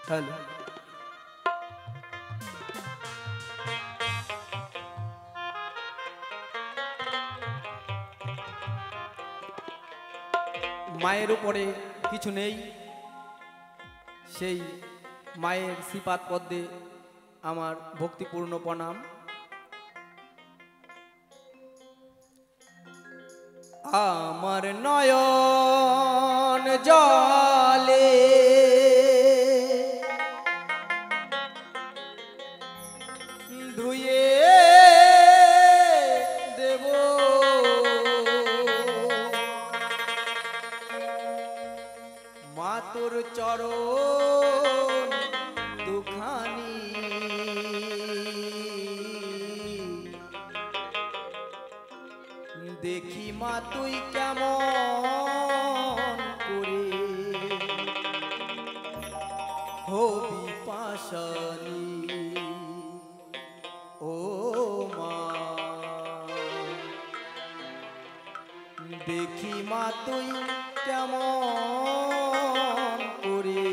Hello. মায়ের উপরে কিছু নেই, সেই মায়ের শ্রীপাদ পদ্মে আমার ভক্তিপূর্ণ প্রণাম। আমার নয়ন জলে ধুয়ে দেব মা তোর চরণ দুখানি, দেখি মা তুই কেমন করে হবি পাশানি। ও মা দেখি মা তুই কেমন করে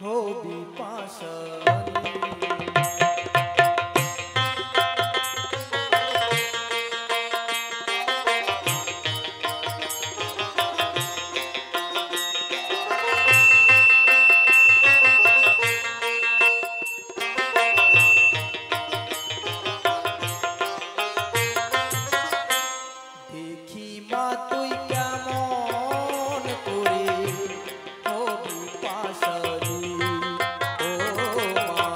হবি পাশানি। দেখি মা তুই কেমন করে হবি পাশানি। ও মা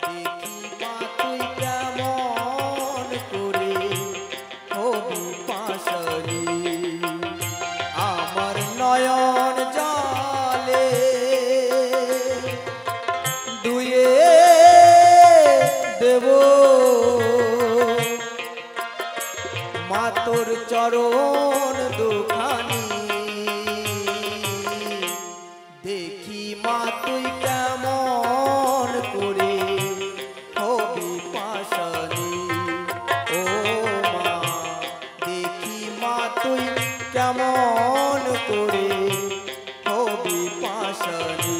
দেখি মা তুই কেমন করে হবি পাশানি। আমার নয়ন জলে ধুয়ে দেব মা তোর চরণ দুখানি, দেখি মা তুই কেমন করে হবি পাশানি। ও মা দেখি মা তুই কেমন করে হবি পাশানি।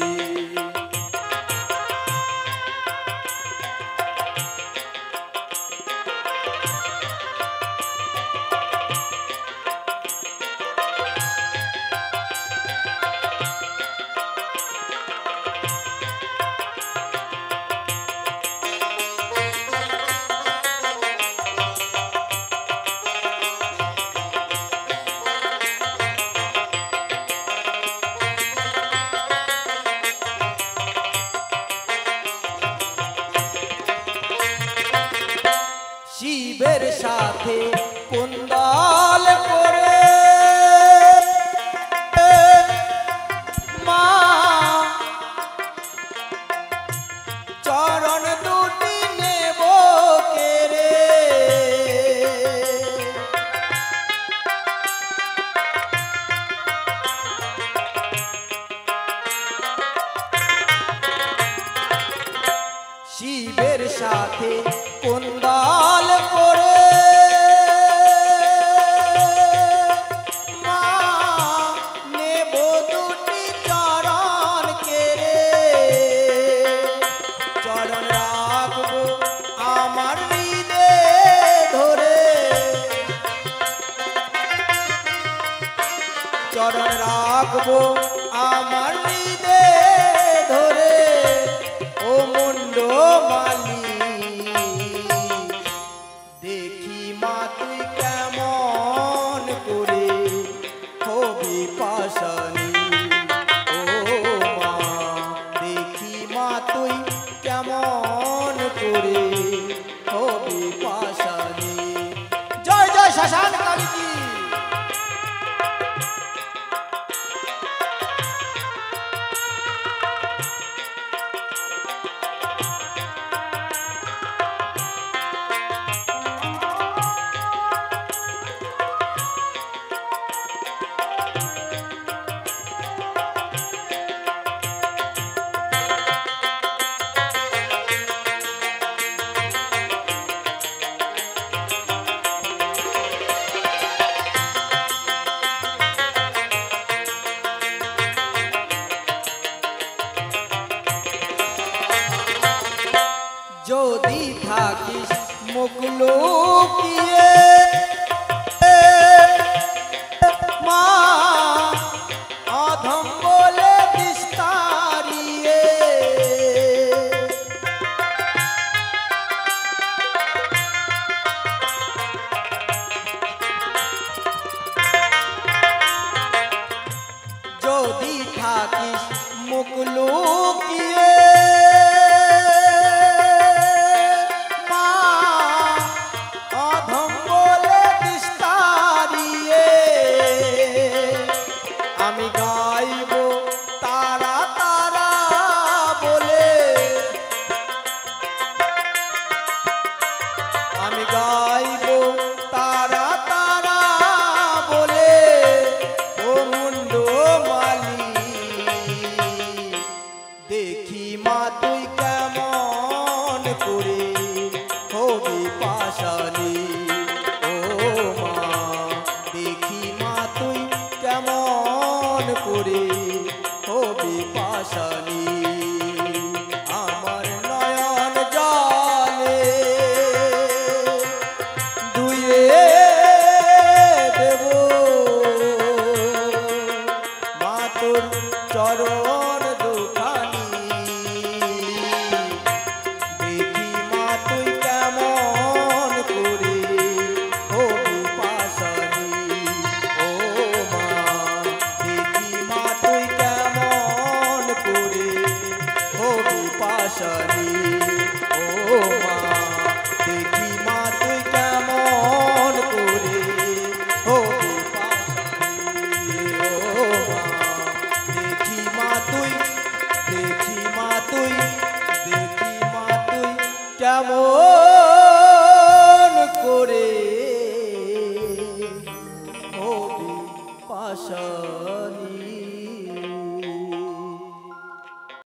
শিবের সাথে কুন্দল করে মা চরণ দুটি নেব কেড়ে। শিবের সাথে কুন্দল করে মা নেব দুটি চরণ কেড়ে। চরণ রাখবো আমার হৃদে ধরে, চরণ রাখবো আমার হৃদে ধরে। ও মুন্ড মালি দেখি মা তুই কেমন করে হবি পাশানি। ও মা দেখি মা তুই কেমন করে হবি পাশানি। জয় জয় শ্মশান কালী কি। থাকিস মুখ লুকিয়ে মা অধম বলে বিস্তারিয়ে যদি থাকিস মুখ লুকিয়ে মা অধম বলে বিস্তারিয়ে আমি গাইব তারা তারা বলে আমি গাইব তারা তারা বলে ও মুন্ড মালি দেখি মা তুই কেমন করে হবি পাশালি ও মা দেখি মা তুই কেমন করে হবি পাশালি আমার নয়ন জলে ধুয়ে দেব মা তোর চরণ দুখানি দেখি মা তুই কেমন করে হবি পাশানি ও মা দেখি মা তুই কেমন করে হবি পাশানি ও মা দেখি মা তুই কেমন করে হবি পাশানি ও মা দেখি মা তুই দেখি মা তুই দেখি মা তুই কেমন করে হবি পাশানি।